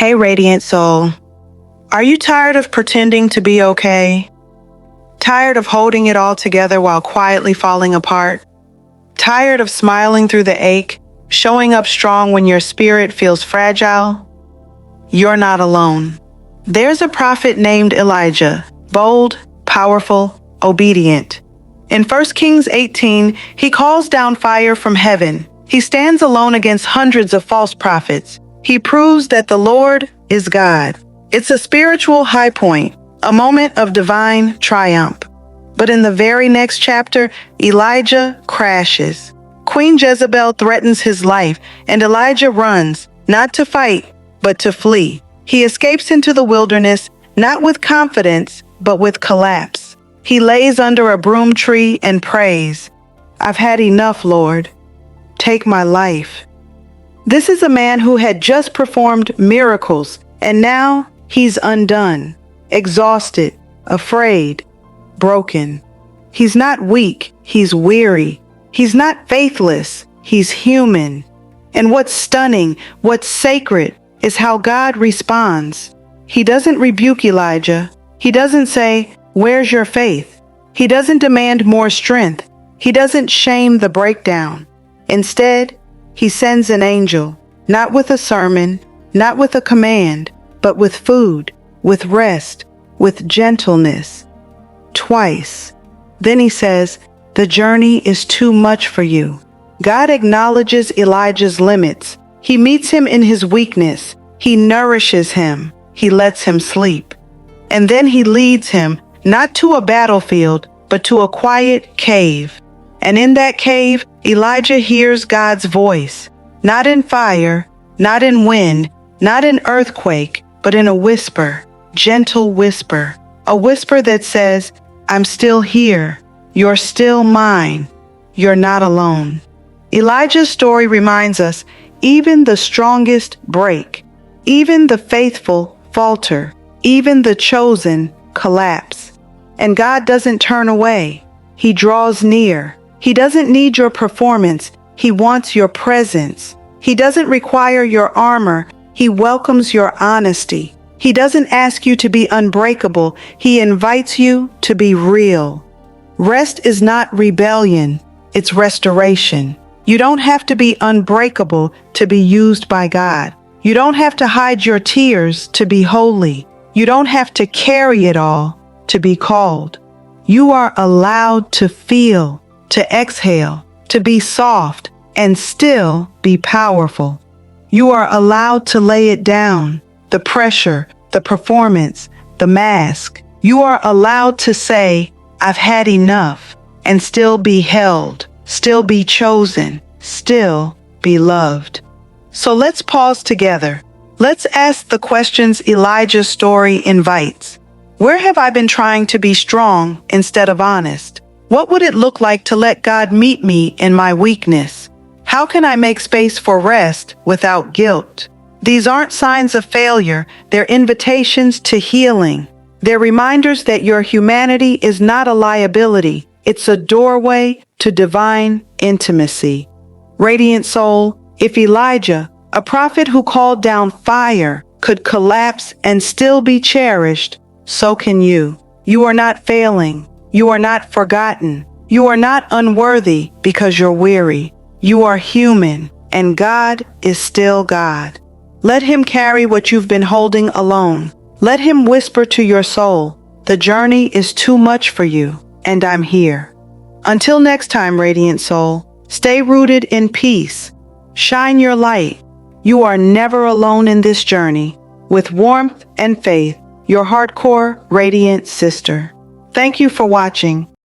Hey, Radiant Soul. Are you tired of pretending to be okay? Tired of holding it all together while quietly falling apart? Tired of smiling through the ache, showing up strong when your spirit feels fragile? You're not alone. There's a prophet named Elijah, bold, powerful, obedient. In 1 Kings 18, he calls down fire from heaven. He stands alone against hundreds of false prophets. He proves that the Lord is God. It's a spiritual high point, a moment of divine triumph. But in the very next chapter, Elijah crashes. Queen Jezebel threatens his life, and Elijah runs, not to fight, but to flee. He escapes into the wilderness, not with confidence, but with collapse. He lays under a broom tree and prays, "I've had enough, Lord. Take my life." This is a man who had just performed miracles, and now he's undone, exhausted, afraid, broken. He's not weak, he's weary. He's not faithless, he's human. And what's stunning, what's sacred, is how God responds. He doesn't rebuke Elijah. He doesn't say, "Where's your faith?" He doesn't demand more strength. He doesn't shame the breakdown. Instead, he sends an angel, not with a sermon, not with a command, but with food, with rest, with gentleness. Twice. Then he says, "The journey is too much for you." God acknowledges Elijah's limits. He meets him in his weakness. He nourishes him. He lets him sleep. And then he leads him, not to a battlefield, but to a quiet cave. And in that cave, Elijah hears God's voice, not in fire, not in wind, not in earthquake, but in a whisper, gentle whisper, a whisper that says, "I'm still here. You're still mine. You're not alone." Elijah's story reminds us, even the strongest break, even the faithful falter, even the chosen collapse. And God doesn't turn away. He draws near. He doesn't need your performance. He wants your presence. He doesn't require your armor. He welcomes your honesty. He doesn't ask you to be unbreakable. He invites you to be real. Rest is not rebellion. It's restoration. You don't have to be unbreakable to be used by God. You don't have to hide your tears to be holy. You don't have to carry it all to be called. You are allowed to feel, to exhale, to be soft, and still be powerful. You are allowed to lay it down, the pressure, the performance, the mask. You are allowed to say, "I've had enough," and still be held, still be chosen, still be loved. So let's pause together. Let's ask the questions Elijah's story invites. Where have I been trying to be strong instead of honest? What would it look like to let God meet me in my weakness? How can I make space for rest without guilt? These aren't signs of failure. They're invitations to healing. They're reminders that your humanity is not a liability. It's a doorway to divine intimacy. Radiant Soul, if Elijah, a prophet who called down fire, could collapse and still be cherished, so can you. You are not failing. You are not forgotten. You are not unworthy because you're weary. You are human, and God is still God. Let Him carry what you've been holding alone. Let Him whisper to your soul, "The journey is too much for you, and I'm here." Until next time, Radiant Soul, stay rooted in peace. Shine your light. You are never alone in this journey. With warmth and faith, your HeartCore Radiant sister. Thank you for watching.